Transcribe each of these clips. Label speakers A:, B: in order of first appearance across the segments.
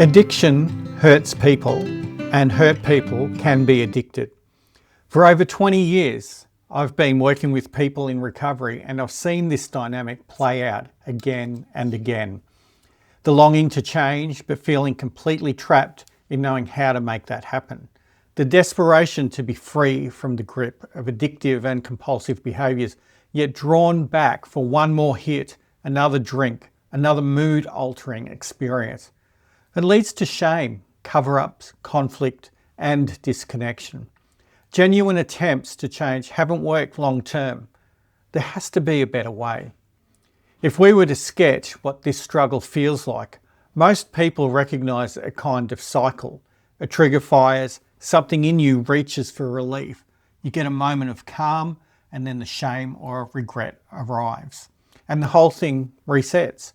A: Addiction hurts people, and hurt people can be addicted. For over 20 years, I've been working with people in recovery, and I've seen this dynamic play out again and again. The longing to change, but feeling completely trapped in knowing how to make that happen. The desperation to be free from the grip of addictive and compulsive behaviours, yet drawn back for one more hit, another drink, another mood-altering experience. It leads to shame, cover-ups, conflict, and disconnection. Genuine attempts to change haven't worked long-term. There has to be a better way. If we were to sketch what this struggle feels like, most people recognise a kind of cycle. A trigger fires, something in you reaches for relief. You get a moment of calm, and then the shame or regret arrives. And the whole thing resets.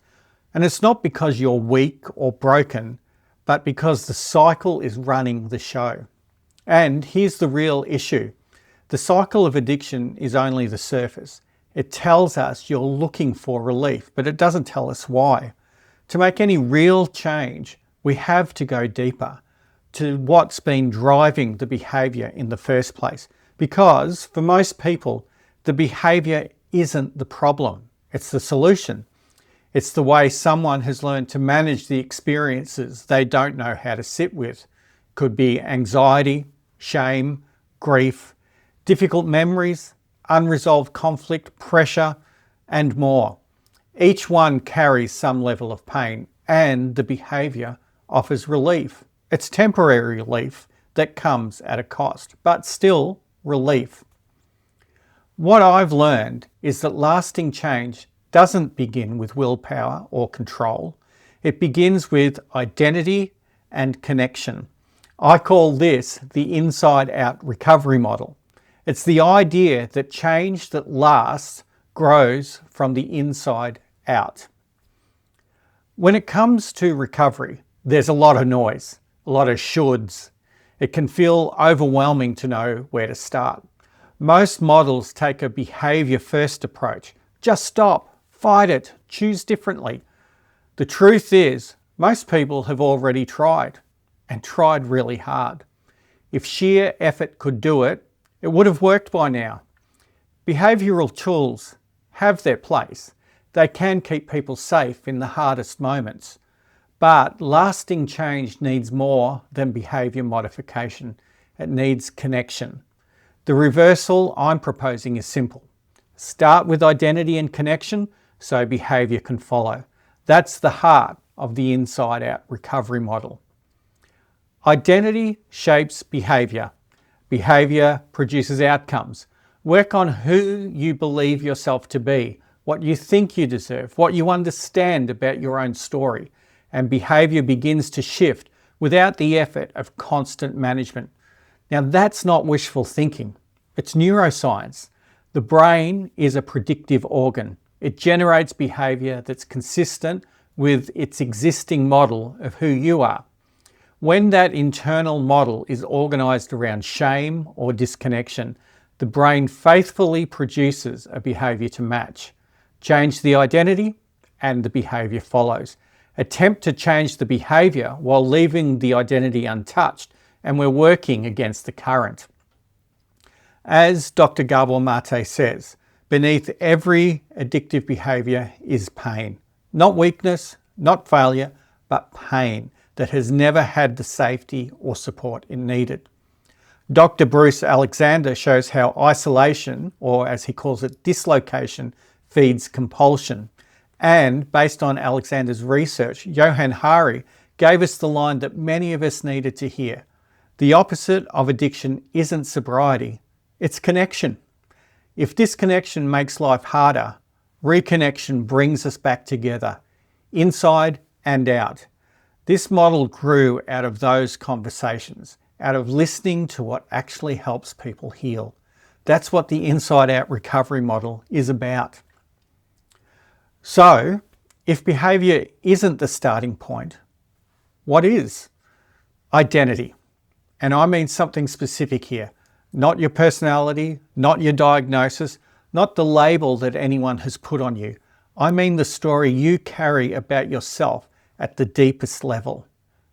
A: And it's not because you're weak or broken, but because the cycle is running the show. And here's the real issue. The cycle of addiction is only the surface. It tells us you're looking for relief, but it doesn't tell us why. To make any real change, we have to go deeper to what's been driving the behaviour in the first place. Because for most people, the behaviour isn't the problem, it's the solution. It's the way someone has learned to manage the experiences they don't know how to sit with. Could be anxiety, shame, grief, difficult memories, unresolved conflict, pressure, and more. Each one carries some level of pain, and the behaviour offers relief. It's temporary relief that comes at a cost, but still relief. What I've learned is that lasting change doesn't begin with willpower or control. It begins with identity and connection. I call this the inside-out recovery model. It's the idea that change that lasts grows from the inside out. When it comes to recovery, there's a lot of noise, a lot of shoulds. It can feel overwhelming to know where to start. Most models take a behaviour-first approach. Just stop. Fight it, choose differently. The truth is, most people have already tried, and tried really hard. If sheer effort could do it, it would have worked by now. Behavioural tools have their place. They can keep people safe in the hardest moments. But lasting change needs more than behaviour modification. It needs connection. The reversal I'm proposing is simple. Start with identity and connection, so behaviour can follow. That's the heart of the inside-out recovery model. Identity shapes behaviour. Behaviour produces outcomes. Work on who you believe yourself to be, what you think you deserve, what you understand about your own story, and behaviour begins to shift without the effort of constant management. Now that's not wishful thinking, it's neuroscience. The brain is a predictive organ. It generates behaviour that's consistent with its existing model of who you are. When that internal model is organised around shame or disconnection, the brain faithfully produces a behaviour to match. Change the identity and the behaviour follows. Attempt to change the behaviour while leaving the identity untouched, and we're working against the current. As Dr. Gabor Mate says, beneath every addictive behaviour is pain. Not weakness, not failure, but pain that has never had the safety or support it needed. Dr. Bruce Alexander shows how isolation, or as he calls it, dislocation, feeds compulsion. And based on Alexander's research, Johann Hari gave us the line that many of us needed to hear. The opposite of addiction isn't sobriety, it's connection. If disconnection makes life harder, reconnection brings us back together, inside and out. This model grew out of those conversations, out of listening to what actually helps people heal. That's what the inside-out recovery model is about. So, if behaviour isn't the starting point, what is? Identity. And I mean something specific here. Not your personality, not your diagnosis, not the label that anyone has put on you. I mean the story you carry about yourself at the deepest level.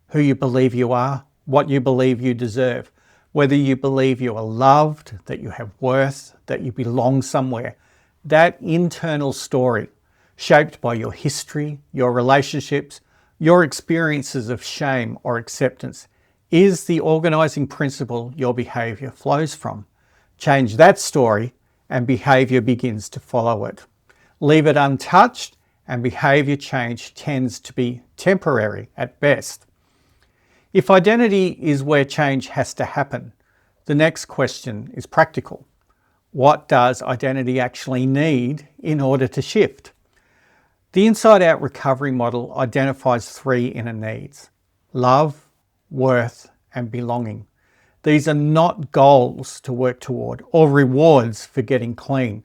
A: who you believe you are, what you believe you deserve, whether you believe you are loved, that you have worth, that you belong somewhere. That internal story, shaped by your history, your relationships, your experiences of shame or acceptance, is the organising principle your behaviour flows from. Change that story and behaviour begins to follow it. Leave it untouched and behaviour change tends to be temporary at best. If identity is where change has to happen, the next question is practical. What does identity actually need in order to shift? The Inside Out recovery model identifies three inner needs: love, worth, and belonging. These are not goals to work toward or rewards for getting clean.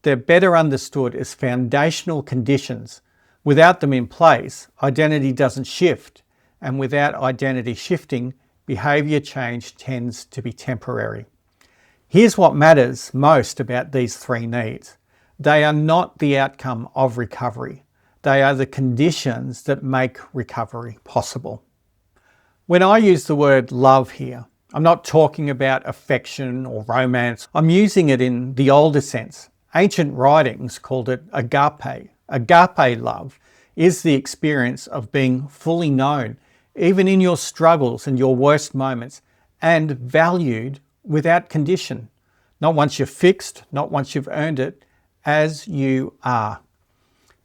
A: They're better understood as foundational conditions. Without them in place, identity doesn't shift, and without identity shifting, behaviour change tends to be temporary. Here's what matters most about these three needs. They are not the outcome of recovery. They are the conditions that make recovery possible. When I use the word love here, I'm not talking about affection or romance. I'm using it in the older sense. Ancient writings called it agape. Agape love is the experience of being fully known, even in your struggles and your worst moments, and valued without condition. Not once you're fixed, not once you've earned it, as you are.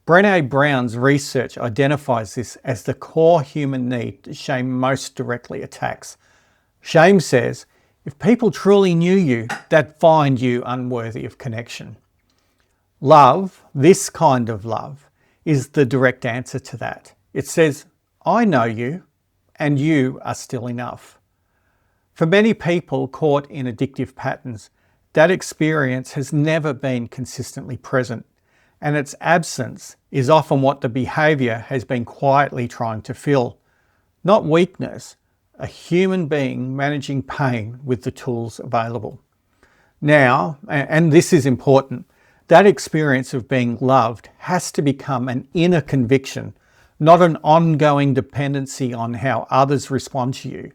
A: Brené Brown's research identifies this as the core human need that shame most directly attacks. Shame says, if people truly knew you, they'd find you unworthy of connection. Love, this kind of love, is the direct answer to that. It says, I know you, and you are still enough. For many people caught in addictive patterns, that experience has never been consistently present, and its absence is often what the behaviour has been quietly trying to fill. Not weakness, a human being managing pain with the tools available. Now, and this is important, that experience of being loved has to become an inner conviction, not an ongoing dependency on how others respond to you.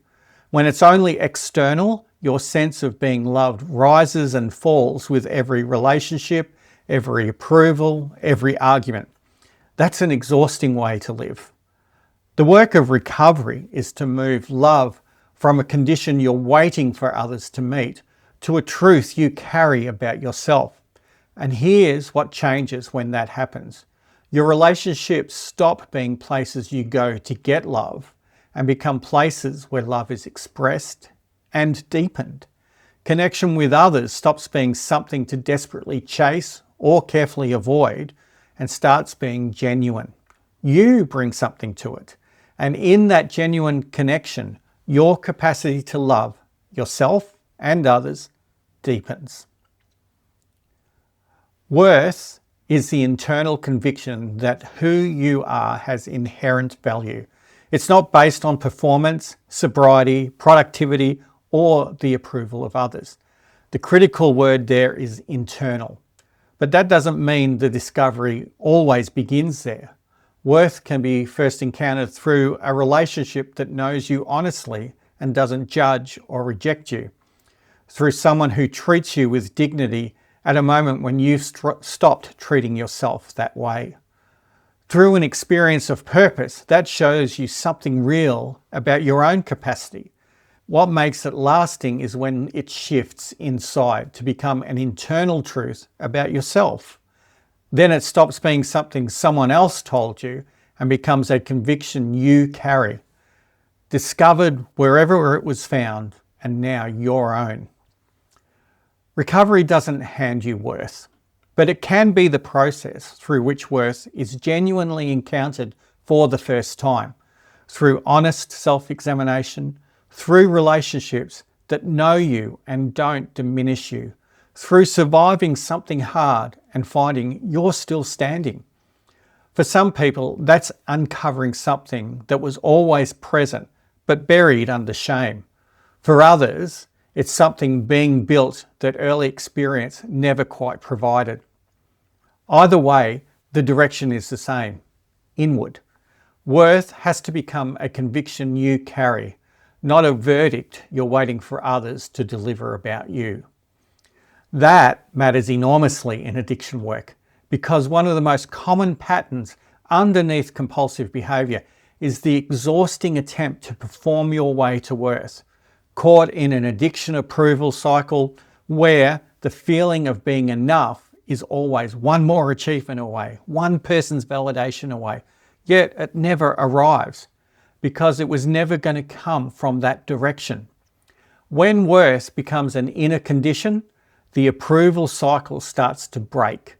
A: When it's only external, your sense of being loved rises and falls with every relationship, every approval, every argument. That's an exhausting way to live. The work of recovery is to move love from a condition you're waiting for others to meet to a truth you carry about yourself. And here's what changes when that happens. Your relationships stop being places you go to get love and become places where love is expressed and deepened. Connection with others stops being something to desperately chase or carefully avoid and starts being genuine. You bring something to it. And in that genuine connection, your capacity to love yourself and others deepens. Worth is the internal conviction that who you are has inherent value. It's not based on performance, sobriety, productivity, or the approval of others. The critical word there is internal. But that doesn't mean the discovery always begins there. Worth can be first encountered through a relationship that knows you honestly and doesn't judge or reject you. Through someone who treats you with dignity at a moment when you've stopped treating yourself that way. Through an experience of purpose that shows you something real about your own capacity. What makes it lasting is when it shifts inside to become an internal truth about yourself. Then it stops being something someone else told you and becomes a conviction you carry, discovered wherever it was found and now your own. Recovery doesn't hand you worth, but it can be the process through which worth is genuinely encountered for the first time, through honest self-examination, through relationships that know you and don't diminish you, through surviving something hard and finding you're still standing. For some people, that's uncovering something that was always present but buried under shame. For others, it's something being built that early experience never quite provided. Either way, the direction is the same, inward. Worth has to become a conviction you carry, not a verdict you're waiting for others to deliver about you. That matters enormously in addiction work, because one of the most common patterns underneath compulsive behaviour is the exhausting attempt to perform your way to worth, caught in an addiction approval cycle where the feeling of being enough is always one more achievement away, one person's validation away, yet it never arrives because it was never going to come from that direction. When worth becomes an inner condition, the approval cycle starts to break.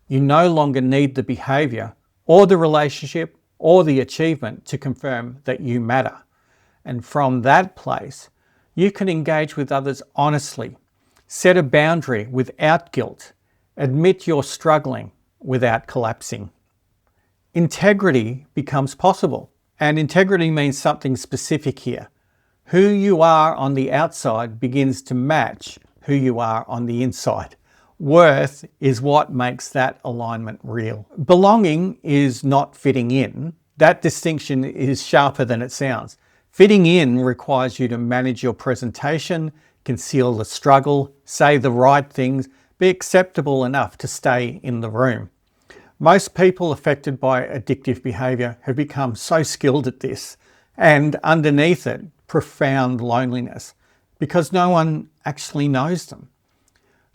A: You no longer need the behaviour or the relationship or the achievement to confirm that you matter. And from that place, you can engage with others honestly, set a boundary without guilt, admit you're struggling without collapsing. Integrity becomes possible, and integrity means something specific here. Who you are on the outside begins to match who you are on the inside. Worth is what makes that alignment real. Belonging is not fitting in. That distinction is sharper than it sounds. Fitting in requires you to manage your presentation, conceal the struggle, say the right things, be acceptable enough to stay in the room. Most people affected by addictive behaviour have become so skilled at this, and underneath it, profound loneliness, because no one actually knows them.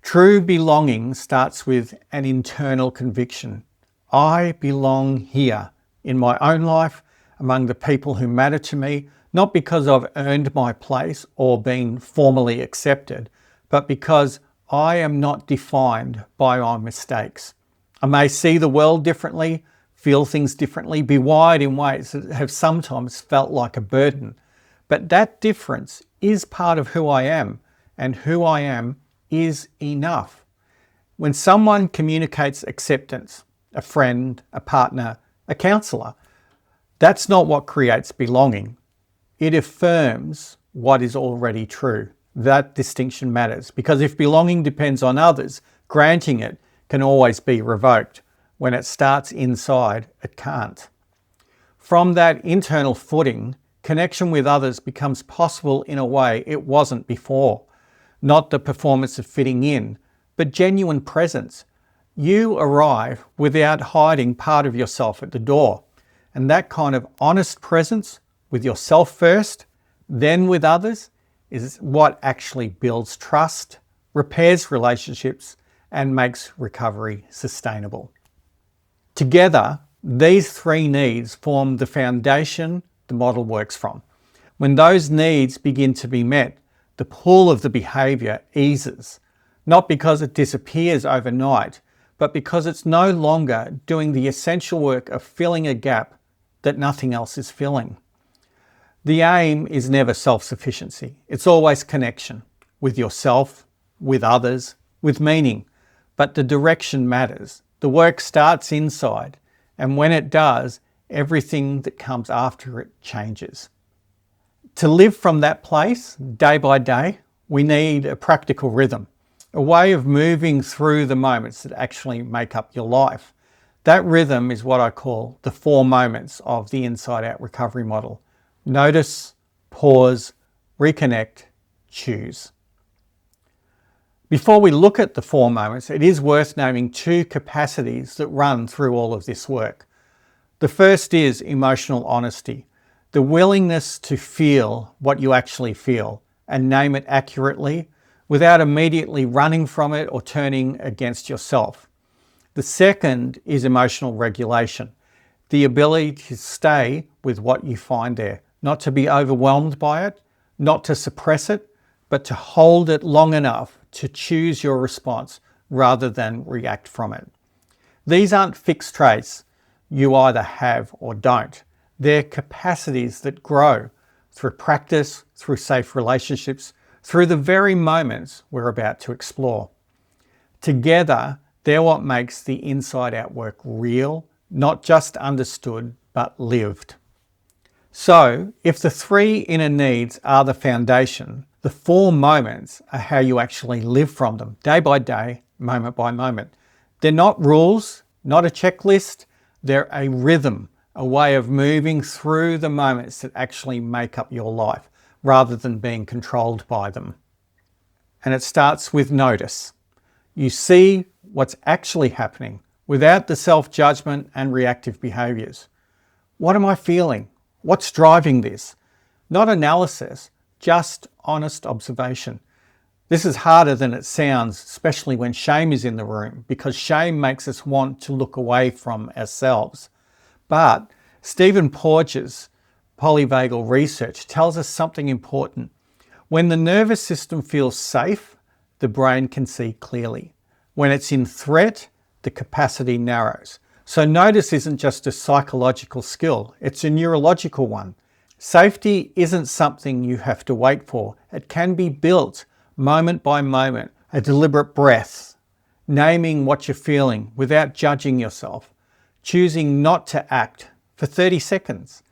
A: True belonging starts with an internal conviction. I belong here, in my own life, among the people who matter to me, not because I've earned my place or been formally accepted, but because I am not defined by my mistakes. I may see the world differently, feel things differently, be wired in ways that have sometimes felt like a burden. But that difference is part of who I am, and who I am is enough. When someone communicates acceptance, a friend, a partner, a counsellor, that's not what creates belonging. It affirms what is already true. That distinction matters, because if belonging depends on others, granting it can always be revoked. When it starts inside, it can't. From that internal footing, connection with others becomes possible in a way it wasn't before. Not the performance of fitting in, but genuine presence. You arrive without hiding part of yourself at the door. And that kind of honest presence with yourself first, then with others, is what actually builds trust, repairs relationships, and makes recovery sustainable. Together, these three needs form the foundation the model works from. When those needs begin to be met, the pull of the behaviour eases, not because it disappears overnight, but because it's no longer doing the essential work of filling a gap that nothing else is filling. The aim is never self-sufficiency. It's always connection with yourself, with others, with meaning. But the direction matters. The work starts inside, and when it does, everything that comes after it changes. To live from that place, day by day, we need a practical rhythm, a way of moving through the moments that actually make up your life. That rhythm is what I call the 4 moments of the Inside Out recovery model. Notice, pause, reconnect, choose. Before we look at the 4 moments, it is worth naming 2 capacities that run through all of this work. The first is emotional honesty, the willingness to feel what you actually feel and name it accurately without immediately running from it or turning against yourself. The second is emotional regulation, the ability to stay with what you find there, not to be overwhelmed by it, not to suppress it, but to hold it long enough to choose your response rather than react from it. These aren't fixed traits you either have or don't. They're capacities that grow through practice, through safe relationships, through the very moments we're about to explore. Together, they're what makes the inside out work real, not just understood, but lived. So, if the 3 inner needs are the foundation, the 4 moments are how you actually live from them, day by day, moment by moment. They're not rules, not a checklist, they're a rhythm, a way of moving through the moments that actually make up your life, rather than being controlled by them. And it starts with notice. You see what's actually happening without the self-judgment and reactive behaviours. What am I feeling? What's driving this? Not analysis, just honest observation. This is harder than it sounds, especially when shame is in the room, because shame makes us want to look away from ourselves. But Stephen Porges' polyvagal research tells us something important. When the nervous system feels safe, the brain can see clearly. When it's in threat, the capacity narrows. So notice isn't just a psychological skill, it's a neurological one. Safety isn't something you have to wait for. It can be built moment by moment, a deliberate breath, naming what you're feeling without judging yourself, choosing not to act for 30 seconds.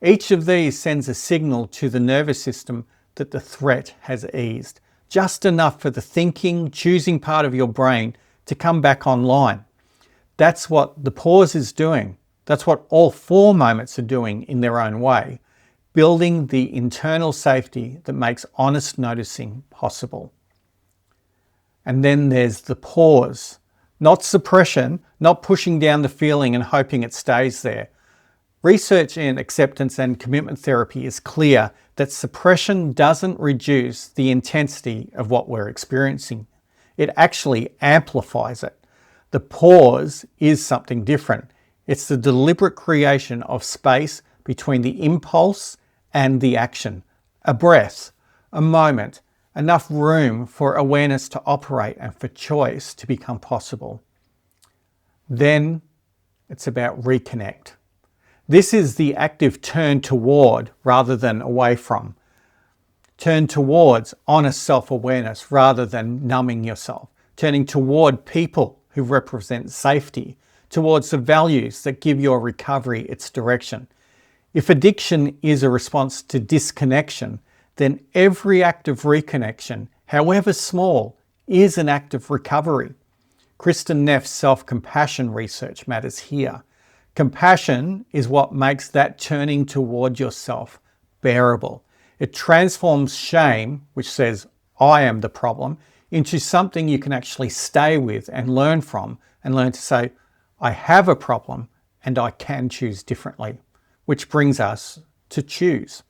A: Each of these sends a signal to the nervous system that the threat has eased, just enough for the thinking, choosing part of your brain to come back online. That's what the pause is doing. That's what all 4 moments are doing in their own way, building the internal safety that makes honest noticing possible. And then there's the pause. Not suppression, not pushing down the feeling and hoping it stays there. Research in acceptance and commitment therapy is clear that suppression doesn't reduce the intensity of what we're experiencing. It actually amplifies it. The pause is something different. It's the deliberate creation of space between the impulse and the action. A breath, a moment, enough room for awareness to operate and for choice to become possible. Then it's about reconnect. This is the active turn toward rather than away from. Turn towards honest self-awareness rather than numbing yourself. Turning toward people who represent safety, towards the values that give your recovery its direction. If addiction is a response to disconnection, then every act of reconnection, however small, is an act of recovery. Kristen Neff's self-compassion research matters here. Compassion is what makes that turning toward yourself bearable. It transforms shame, which says, I am the problem, into something you can actually stay with and learn from, and learn to say, I have a problem and I can choose differently. Which brings us to choose.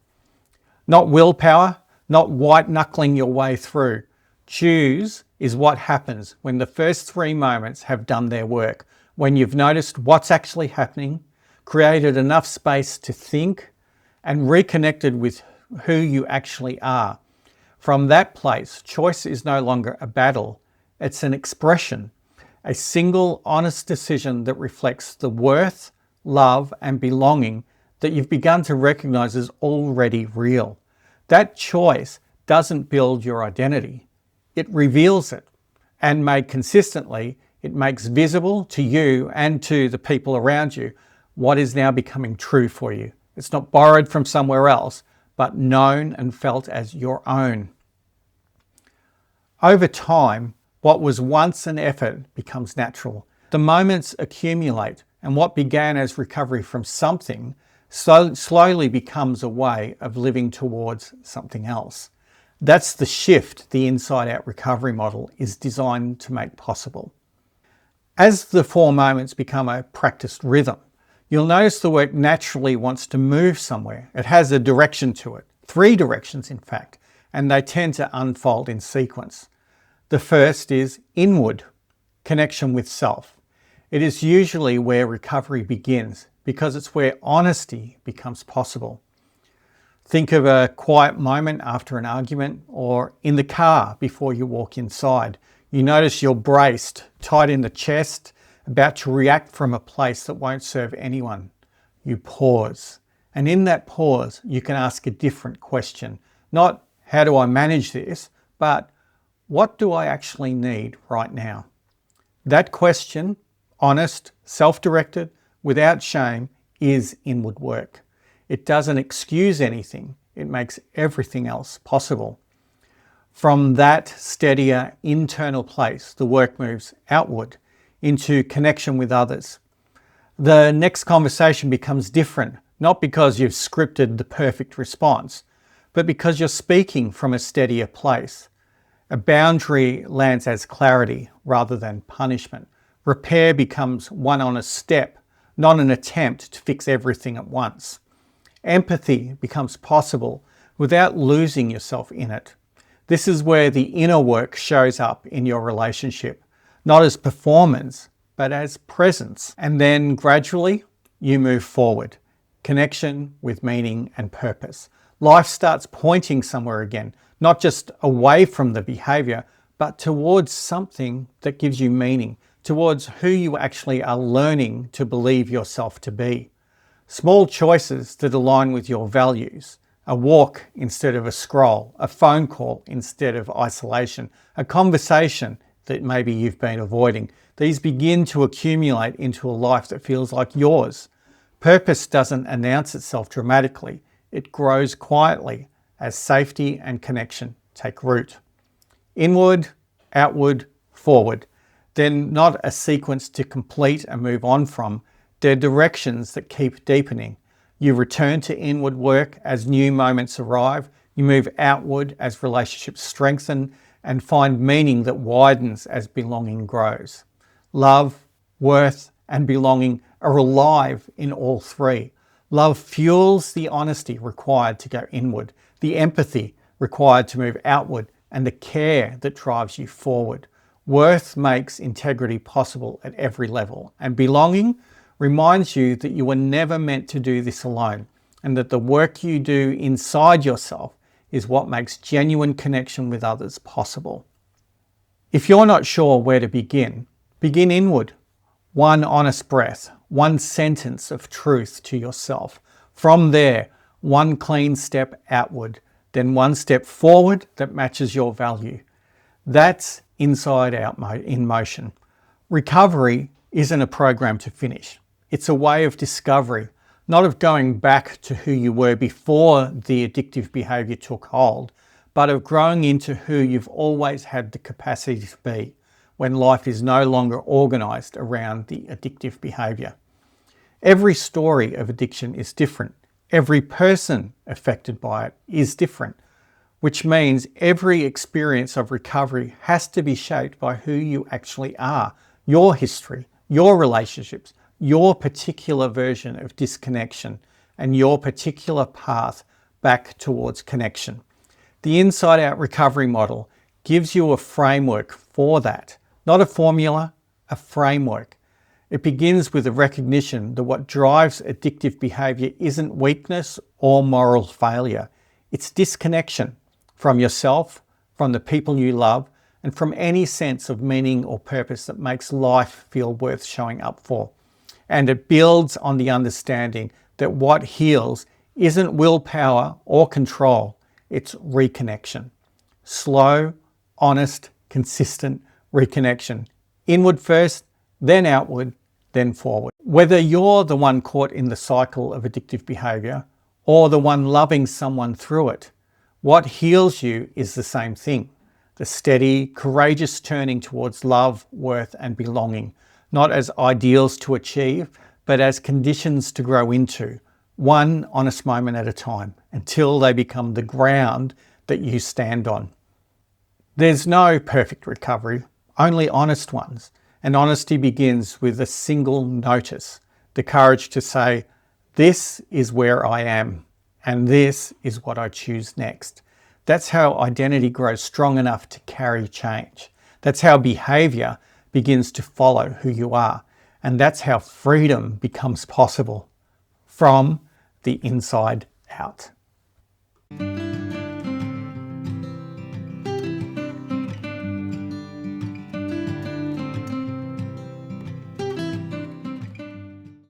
A: Not willpower, not white-knuckling your way through. Choose is what happens when the first 3 moments have done their work, when you've noticed what's actually happening, created enough space to think, and reconnected with who you actually are. From that place, choice is no longer a battle, it's an expression, a single honest decision that reflects the worth, love, and belonging that you've begun to recognize as already real. That choice doesn't build your identity, it reveals it. And made consistently, it makes visible to you and to the people around you what is now becoming true for you. It's not borrowed from somewhere else, but known and felt as your own. Over time, what was once an effort becomes natural. The moments accumulate, and what began as recovery from something slowly becomes a way of living towards something else. That's the shift the inside-out recovery model is designed to make possible. As the 4 moments become a practiced rhythm, you'll notice the work naturally wants to move somewhere. It has a direction to it, 3 directions in fact, and they tend to unfold in sequence. The first is inward, connection with self. It is usually where recovery begins because it's where honesty becomes possible. Think of a quiet moment after an argument or in the car before you walk inside. You notice you're braced, tight in the chest, about to react from a place that won't serve anyone. You pause. And in that pause, you can ask a different question. Not, how do I manage this? But, what do I actually need right now? That question, honest, self-directed, without shame, is inward work. It doesn't excuse anything. It makes everything else possible. From that steadier internal place, the work moves outward into connection with others. The next conversation becomes different, not because you've scripted the perfect response, but because you're speaking from a steadier place. A boundary lands as clarity rather than punishment. Repair becomes one honest step, not an attempt to fix everything at once. Empathy becomes possible without losing yourself in it. This is where the inner work shows up in your relationship, not as performance, but as presence. And then gradually you move forward. Connection with meaning and purpose. Life starts pointing somewhere again, not just away from the behaviour, but towards something that gives you meaning, towards who you actually are learning to believe yourself to be. Small choices that align with your values. A walk instead of a scroll, a phone call instead of isolation, a conversation that maybe you've been avoiding. These begin to accumulate into a life that feels like yours. Purpose doesn't announce itself dramatically. It grows quietly as safety and connection take root. Inward, outward, forward. They're not a sequence to complete and move on from. They're directions that keep deepening. You return to inward work as new moments arrive. You move outward as relationships strengthen and find meaning that widens as belonging grows. Love, worth, and belonging are alive in all three. Love fuels the honesty required to go inward, the empathy required to move outward, and the care that drives you forward. Worth makes integrity possible at every level, and belonging reminds you that you were never meant to do this alone, and that the work you do inside yourself is what makes genuine connection with others possible. If you're not sure where to begin, begin inward. One honest breath, one sentence of truth to yourself. From there, one clean step outward, then one step forward that matches your value. That's inside out in motion. Recovery isn't a program to finish. It's a way of discovery, not of going back to who you were before the addictive behaviour took hold, but of growing into who you've always had the capacity to be when life is no longer organised around the addictive behaviour. Every story of addiction is different. Every person affected by it is different, which means every experience of recovery has to be shaped by who you actually are, your history, your relationships, your particular version of disconnection, and your particular path back towards connection. The Inside Out recovery model gives you a framework for that, not a formula, a framework. It begins with a recognition that what drives addictive behaviour isn't weakness or moral failure. It's disconnection from yourself, from the people you love, and from any sense of meaning or purpose that makes life feel worth showing up for. And it builds on the understanding that what heals isn't willpower or control, it's reconnection. Slow, honest, consistent reconnection. Inward first, then outward, then forward. Whether you're the one caught in the cycle of addictive behaviour or the one loving someone through it, what heals you is the same thing. The steady, courageous turning towards love, worth and belonging, not as ideals to achieve, but as conditions to grow into, one honest moment at a time, until they become the ground that you stand on. There's no perfect recovery, only honest ones. And honesty begins with a single notice, the courage to say, this is where I am, and this is what I choose next. That's how identity grows strong enough to carry change. That's how behaviour begins to follow who you are. And that's how freedom becomes possible from the inside out.